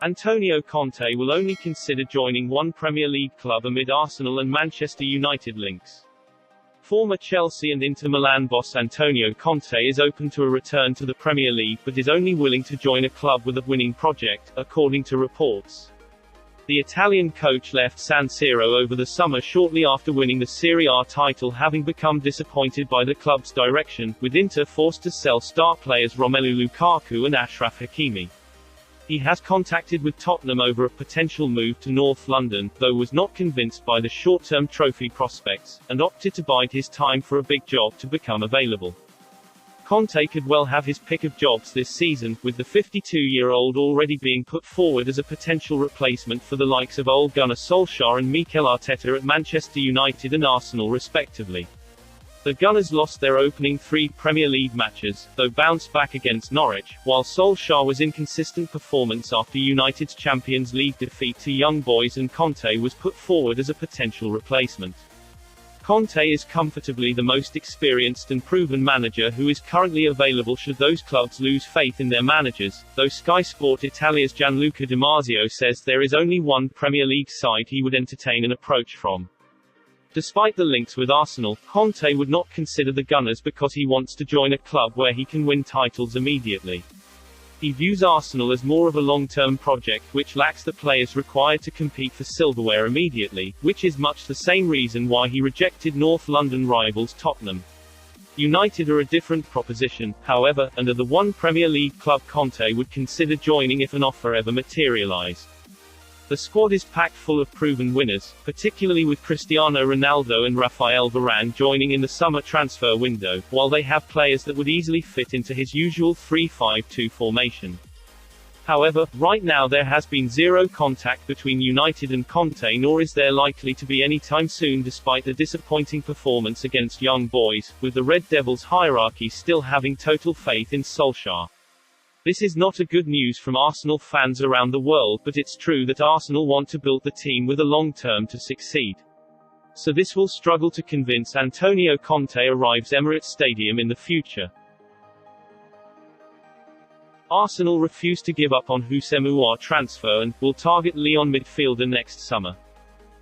Antonio Conte will only consider joining one Premier League club amid Arsenal and Manchester United links. Former Chelsea and Inter Milan boss Antonio Conte is open to a return to the Premier League but is only willing to join a club with a winning project, according to reports. The Italian coach left San Siro over the summer shortly after winning the Serie A title, having become disappointed by the club's direction, with Inter forced to sell star players Romelu Lukaku and Achraf Hakimi. He has contacted with Tottenham over a potential move to North London, though was not convinced by the short-term trophy prospects, and opted to bide his time for a big job to become available. Conte could well have his pick of jobs this season, with the 52-year-old already being put forward as a potential replacement for the likes of Ole Gunnar Solskjaer and Mikel Arteta at Manchester United and Arsenal respectively. The Gunners lost their opening 3 Premier League matches, though bounced back against Norwich, while Solskjaer was inconsistent performance after United's Champions League defeat to Young Boys, and Conte was put forward as a potential replacement. Conte is comfortably the most experienced and proven manager who is currently available should those clubs lose faith in their managers, though Sky Sport Italia's Gianluca Di Marzio says there is only one Premier League side he would entertain an approach from. Despite the links with Arsenal, Conte would not consider the Gunners because he wants to join a club where he can win titles immediately. He views Arsenal as more of a long-term project which lacks the players required to compete for silverware immediately, which is much the same reason why he rejected North London rivals Tottenham. United are a different proposition, however, and are the one Premier League club Conte would consider joining if an offer ever materialised. The squad is packed full of proven winners, particularly with Cristiano Ronaldo and Raphael Varane joining in the summer transfer window, while they have players that would easily fit into his usual 3-5-2 formation. However, right now there has been zero contact between United and Conte, nor is there likely to be anytime soon despite the disappointing performance against Young Boys, with the Red Devils hierarchy still having total faith in Solskjaer. This is not a good news from Arsenal fans around the world, but it's true that Arsenal want to build the team with a long term to succeed. So this will struggle to convince Antonio Conte arrives Emirates Stadium in the future. Arsenal refuse to give up on Houssem Aouar transfer and will target Lyon midfielder next summer.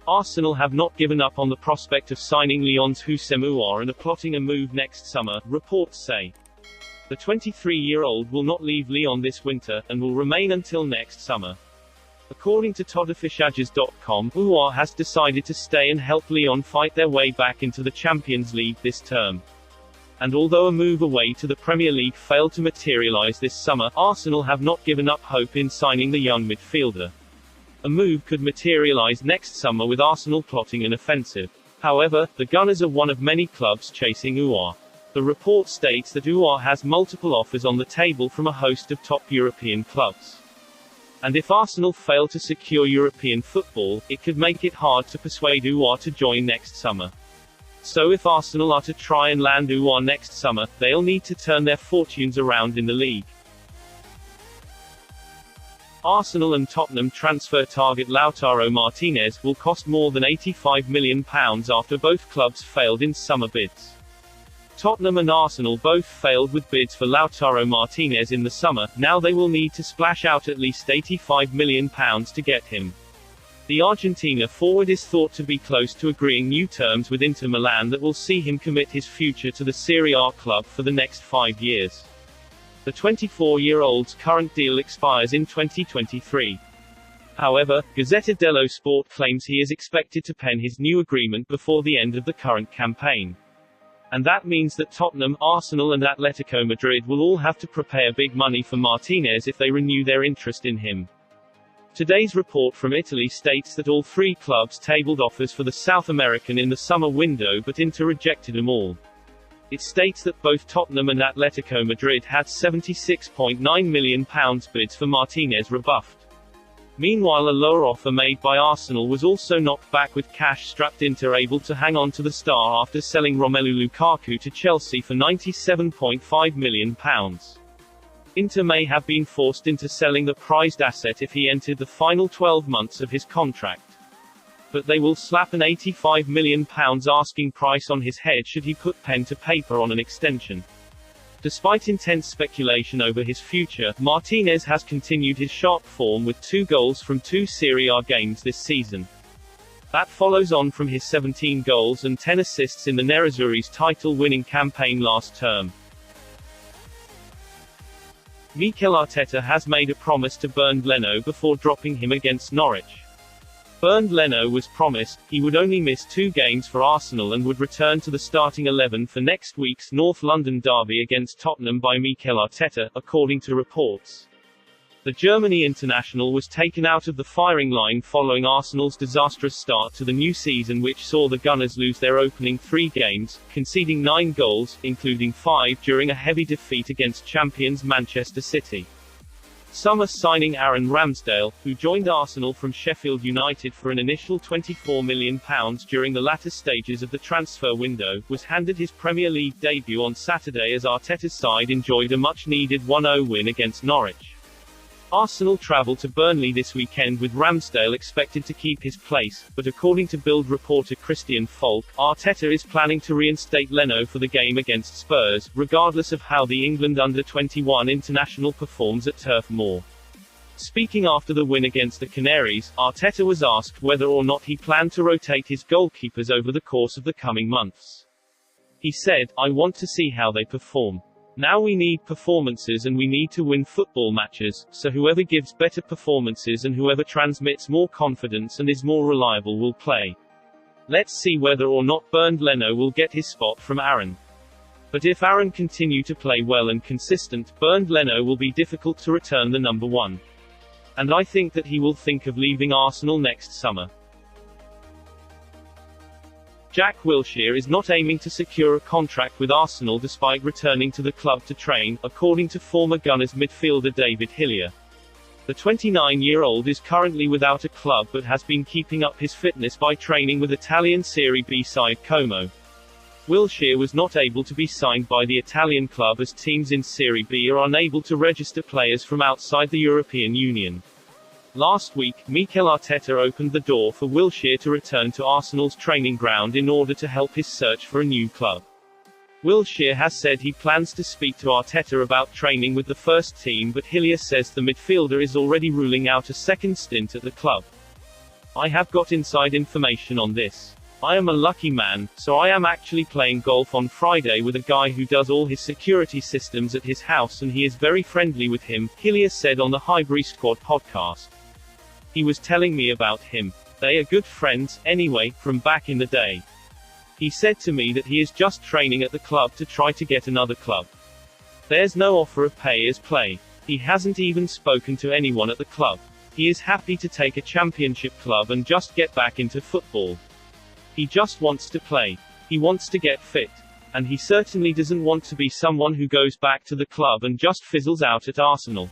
Arsenal have not given up on the prospect of signing Lyon's Houssem Aouar and are plotting a move next summer, reports say. The 23-year-old will not leave Lyon this winter, and will remain until next summer. According to Todafishages.com, Aouar has decided to stay and help Lyon fight their way back into the Champions League this term. And although a move away to the Premier League failed to materialise this summer, Arsenal have not given up hope in signing the young midfielder. A move could materialise next summer with Arsenal plotting an offensive. However, the Gunners are one of many clubs chasing Aouar. The report states that Aouar has multiple offers on the table from a host of top European clubs. And if Arsenal fail to secure European football, it could make it hard to persuade Aouar to join next summer. So if Arsenal are to try and land Aouar next summer, they'll need to turn their fortunes around in the league. Arsenal and Tottenham transfer target Lautaro Martinez will cost more than £85 million after both clubs failed in summer bids. Tottenham and Arsenal both failed with bids for Lautaro Martinez in the summer, now they will need to splash out at least £85 million to get him. The Argentina forward is thought to be close to agreeing new terms with Inter Milan that will see him commit his future to the Serie A club for the next 5 years. The 24-year-old's current deal expires in 2023. However, Gazzetta dello Sport claims he is expected to pen his new agreement before the end of the current campaign. And that means that Tottenham, Arsenal and Atletico Madrid will all have to prepare big money for Martinez if they renew their interest in him. Today's report from Italy states that all 3 clubs tabled offers for the South American in the summer window but Inter rejected them all. It states that both Tottenham and Atletico Madrid had £76.9 million bids for Martinez rebuffed. Meanwhile, a lower offer made by Arsenal was also knocked back, with cash-strapped Inter able to hang on to the star after selling Romelu Lukaku to Chelsea for £97.5 million. Inter may have been forced into selling the prized asset if he entered the final 12 months of his contract. But they will slap an £85 million asking price on his head should he put pen to paper on an extension. Despite intense speculation over his future, Martinez has continued his sharp form with 2 goals from 2 Serie A games this season. That follows on from his 17 goals and 10 assists in the Nerazzurri's title-winning campaign last term. Mikel Arteta has made a promise to Bernd Leno before dropping him against Norwich. Bernd Leno was promised he would only miss 2 games for Arsenal and would return to the starting 11 for next week's North London derby against Tottenham by Mikel Arteta, according to reports. The Germany international was taken out of the firing line following Arsenal's disastrous start to the new season, which saw the Gunners lose their opening 3 games, conceding 9 goals, including 5 during a heavy defeat against champions Manchester City. Some are signing Aaron Ramsdale, who joined Arsenal from Sheffield United for an initial £24 million during the latter stages of the transfer window, was handed his Premier League debut on Saturday as Arteta's side enjoyed a much-needed 1-0 win against Norwich. Arsenal travel to Burnley this weekend with Ramsdale expected to keep his place, but according to Bild reporter Christian Falk, Arteta is planning to reinstate Leno for the game against Spurs, regardless of how the England under-21 international performs at Turf Moor. Speaking after the win against the Canaries, Arteta was asked whether or not he planned to rotate his goalkeepers over the course of the coming months. He said, "I want to see how they perform. Now we need performances and we need to win football matches, so whoever gives better performances and whoever transmits more confidence and is more reliable will play. Let's see whether or not Bernd Leno will get his spot from Aaron. But if Aaron continue to play well and consistent, Bernd Leno will be difficult to return the number 1. And I think that he will think of leaving Arsenal next summer." Jack Wilshere is not aiming to secure a contract with Arsenal despite returning to the club to train, according to former Gunners midfielder David Hillier. The 29-year-old is currently without a club but has been keeping up his fitness by training with Italian Serie B side Como. Wilshere was not able to be signed by the Italian club as teams in Serie B are unable to register players from outside the European Union. Last week, Mikel Arteta opened the door for Wilshere to return to Arsenal's training ground in order to help his search for a new club. Wilshere has said he plans to speak to Arteta about training with the first team, but Hillier says the midfielder is already ruling out a second stint at the club. "I have got inside information on this. I am a lucky man, so I am actually playing golf on Friday with a guy who does all his security systems at his house and he is very friendly with him," Hillier said on the Highbury Squad podcast. "He was telling me about him. They are good friends, anyway, from back in the day. He said to me that he is just training at the club to try to get another club. There's no offer of pay as play. He hasn't even spoken to anyone at the club. He is happy to take a championship club and just get back into football. He just wants to play. He wants to get fit. And he certainly doesn't want to be someone who goes back to the club and just fizzles out at Arsenal.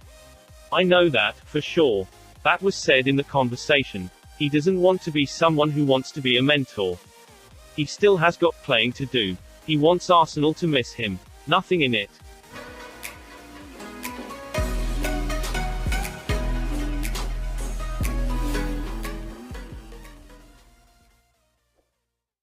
I know that, for sure." That was said in the conversation. He doesn't want to be someone who wants to be a mentor. He still has got playing to do. He wants Arsenal to miss him. Nothing in it.